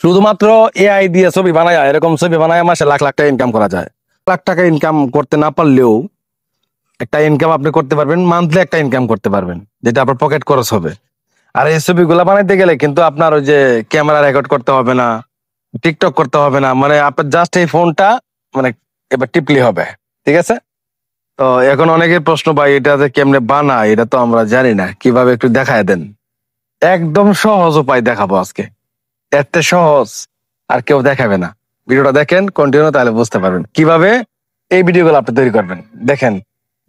শুধুমাত্র এআই দিয়ে ছবি বানায়, এরকম ছবি বানায় মাসে লাখ লাখ টাকা ইনকাম করা যায়। লাখ টাকা ইনকাম করতে না পারলেও একটা ইনকাম আপনি করতে পারবেন, মান্থলি একটা ইনকাম করতে পারবেন, যেটা আপনার পকেট খরচ হবে। আর এই ছবিগুলো বানাইতে গেলে কিন্তু আপনার ওই যে ক্যামেরা রেকর্ড করতে হবে না, টিকটক করতে হবে না, মানে আপনার জাস্ট এই ফোনটা মানে এবার টিপলি হবে। ঠিক আছে? তো এখন অনেকের প্রশ্ন, ভাই এটা যে কেমনে বানায় এটা তো আমরা জানি না, কিভাবে একটু দেখায় দেন। একদম সহজ উপায় দেখাবো আজকে, এত সহজ আর কেউ দেখাবে না। ভিডিওটা দেখেন কন্টিনিউ, তাহলে বুঝতে পারবেন কিভাবে এই ভিডিওগুলো আপনি তৈরি করবেন। দেখেন,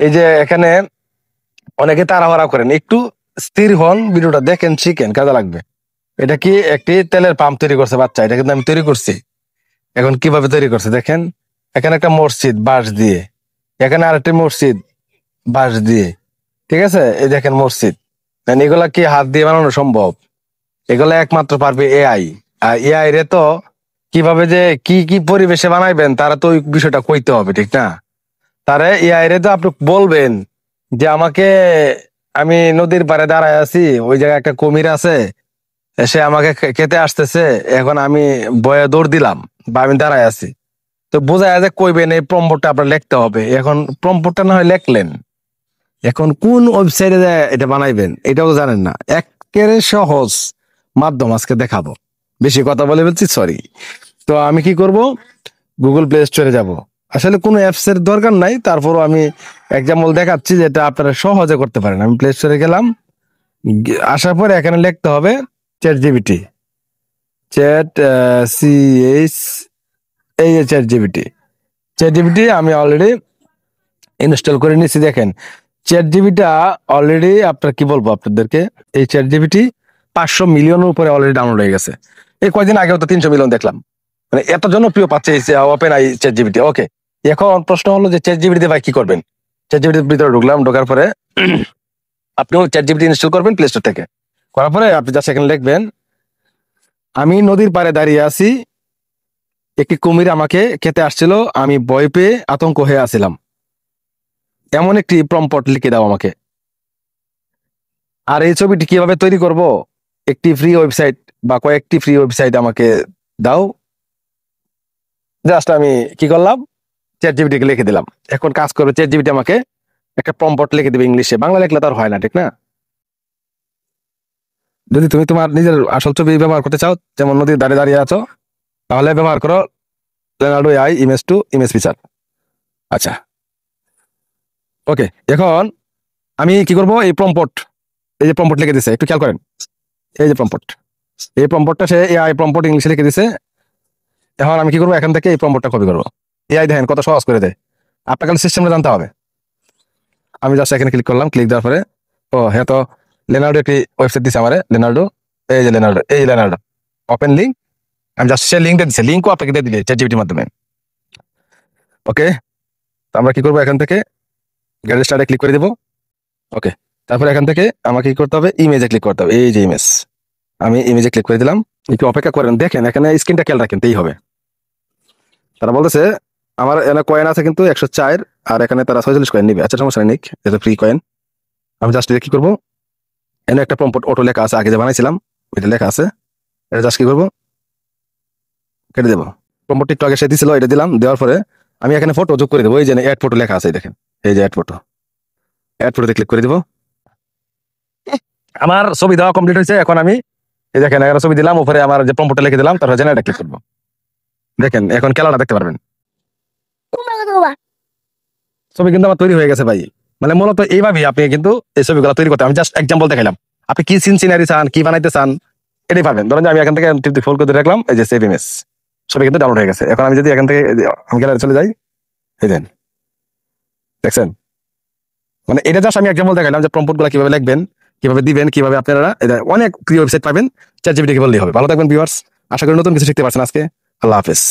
এই যে এখানে অনেকে তাড়াহুড়া করেন, একটু স্থির হন, ভিডিওটা দেখেন, শিখেন, কাজে লাগবে। এটা কি একটি তেলের পাম্প তৈরি করছে বাচ্চা, এটা কিন্তু আমি তৈরি করছি। এখন কিভাবে তৈরি করছে দেখেন, এখানে একটা মসজিদ বাঁশ দিয়ে, এখানে আরেকটি মসজিদ বাঁশ দিয়ে। ঠিক আছে? এই দেখেন মসজিদ, এগুলা কি হাত দিয়ে বানানো সম্ভব? এগুলো একমাত্র পারবে এআই। আর এআই রে তো কিভাবে যে কি কি পরিবেশে বানাইবেন তারা তো ওই বিষয়টা কইতে হবে, ঠিক না? তারে এআই রে তো আপনি বলবেন যে আমাকে, আমি নদীর পাড়ে দাঁড়ায় আছি, ওই জায়গায় একটা কুমির আছে, সে আমাকে খেতে আসতেছে, এখন আমি ভয়ে দৌড় দিলাম বা আমি দাঁড়ায় আছি। তো বোঝা যায় যে কইবেন এই প্রম্পটটা আপনার লিখতে হবে। এখন প্রম্পটটা না হয় লিখলেন, এখন কোন ওয়েবসাইটে এটা বানাইবেন এটাও জানেন না। একেবারে সহজ মাধ্যম আজকে দেখাবো। বেশি কথা বলে বলছি, সরি। তো আমি কি করব, গুগল প্লে স্টোরে যাব। আসলে কোনো অ্যাপস এর দরকার নাই, তারপরও আমি এক্সাম্পল দেখাচ্ছি যেটা আপনারা সহজে করতে পারেন। আমি প্লে স্টোরে গেলাম, আসার পরে এখানে লিখতে হবে চ্যাট জিপিটি, চ্যাট সিএইচ, এই যে চ্যাট জিপিটি। চ্যাট জিপিটি আমি অলরেডি ইনস্টল করে নিয়েছি। দেখেন চ্যাট জিপিটা অলরেডি, আপনার কি বলবো আপনাদেরকে, এই চ্যাট জিপিটি 500 মিলিয়নের উপরে অলরেডি ডাউনলোড হয়ে গেছে। এই কয়েকদিন আগেও তো 300 মিলিয়ন দেখলাম, মানে এত জনপ্রিয় পাচ্ছে ওপেন আই চ্যাট জিপিটি। ওকে, এখন প্রশ্ন হলো যে চ্যাট জিপিটি দিয়ে ভাই কি করবেন? চ্যাট জিপিটির ভিতরে ঢুকলাম, ঢোকার পরে আপনিও চ্যাট জিপিটি ইনস্টল করবেন প্লে স্টোর থেকে। করার পরে আপনি জাস্ট এখানে লিখবেন, আমি নদীর পাড়ে দাঁড়িয়ে আছি, একটি কুমির আমাকে খেতে আসছিল, আমি ভয় পেয়ে আতঙ্ক হয়ে আছিলাম, এমন একটি প্রম্পট লিখে দাও আমাকে। আর এই ছবিটি কিভাবে তৈরি করব, একটি ফ্রি ওয়েবসাইট বা কয়েকটি ফ্রি ওয়েবসাইট আমাকে দাও। জাস্ট আমি কি করলাম, চ্যাট জিপিটিকে লিখে দিলাম। এখন কাজ করবে, চ্যাট জিপিটি আমাকে একটা প্রম্পট লিখে দিবে ইংলিশে, বাংলা লিখলে তার হয় না, ঠিক না? যদি তুমি তোমার নিজের আসল ছবি ব্যবহার করতে চাও, যেমন নদীর দাঁড়িয়ে দাঁড়িয়ে আছো, তাহলে ব্যবহার করো Leonardo AI image to image feature. আচ্ছা, ওকে। এখন আমি কি করব, এই প্রম্পট, এই যে প্রম্পট লিখে দিছে, একটু খেয়াল করেন, এই যে প্রম্পট, এই প্রম্পটটা সে এআই প্রম্পট ইংলিশে লিখে দিছে। এখন আমি কি করবো, এখান থেকে এই প্রম্পটটা কপি করবো। এআই দেখেন কত সহজ করে দেয়, আপনাকে সিস্টেমটা জানতে হবে। আমি জাস্ট এখানে ক্লিক করলাম, ক্লিক দেওয়ার পরে ও হ্যাঁ, তো লেনার্ডো একটি ওয়েবসাইট দিছে আমারে, লেনার্ডো, এই যে লেনার্ডো, এই লেনার্ডো ওপেন লিঙ্ক। আমি জাস্ট সে লিঙ্কটা দিচ্ছে, লিঙ্কও আপনাকে দিয়ে দিলে চ্যাট জিপিটির মাধ্যমে। ওকে, তো আমরা কি করবো, এখান থেকে গ্যালারি স্টারে ক্লিক করে দেবো। ওকে, তারপরে এখান থেকে আমাকে কি করতে হবে, ইমেজে ক্লিক করতে হবে। এই যে ইমেজ, আমি ইমেজে ক্লিক করে দিলাম। একটু অপেক্ষা করেন, দেখেন এখানে স্ক্রিনটা খেয়াল রাখেন, তাই হবে। তারা বলতেছে আমার এখানে কয়েন আছে কিন্তু 104, আর এখানে তারা 46 কয়েন নিবে। আচ্ছা, সমস্যা নেই, এটা ফ্রি কয়েন। আমি জাস্ট কি করবো, এখানে একটা প্রম্পট অটো লেখা আছে, আগে যে বানাইছিলাম এটা লেখা আছে, এটা জাস্ট কি করবো, কেটে দেবো। প্রম্পটটি একটু আগে সে দিছিল, এটা দিলাম। দেওয়ার পরে আমি এখানে ফটো যোগ করে দেবো, এই যে অ্যাড ফটো লেখা আছে, দেখেন এই যে অ্যাড ফটো, অ্যাড ফটোতে ক্লিক করে দিব। আমার ছবি দেওয়া কমপ্লিট হয়েছে। এখন আমি এই দেখেন এখানে ছবি দিলাম, উপরে আমার যে প্রম্পটটা লিখে দিলাম, তারপরে জেনারেটে ক্লিক করবো। দেখেন এখন খেলাটা দেখতে পারবেন, ছবি কিন্তু আমার তৈরি হয়ে গেছে ভাই। মানে মূলত এইভাবেই আপনি কিন্তু এই ছবিগুলো তৈরি করতে, আমি জাস্ট এক্সাম্পল দেখাইলাম। আপনি কি সিন সিনারি চান, কি বানাইতে চান, এটাই পারবেন। ধরেন যে আমি এখান থেকে টিপ ফোল্ড করে রাখলাম, এই যে সেভ ইমেজ, ছবি কিন্তু ডাউনলোড হয়ে গেছে। এখন আমি যদি এখান থেকে আমি গ্যালারি চলে যাই, এই দেন, দেখছেন, মানে এটা জাস্ট আমি এক্সাম্পল দেখাইলাম যে প্রম্পট গুলো কিভাবে লিখবেন, কিভাবে দিবেন, কিভাবে আপনারা অনেক প্রিয় ওয়েবসাইট পাবেন। চ্যাট জিপিটি কে বললেই হবে। ভালো থাকবেন ভিউয়ার্স, আশা করি নতুন কিছু শিখতে পারছেন আজকে। আল্লাহ হাফেজ।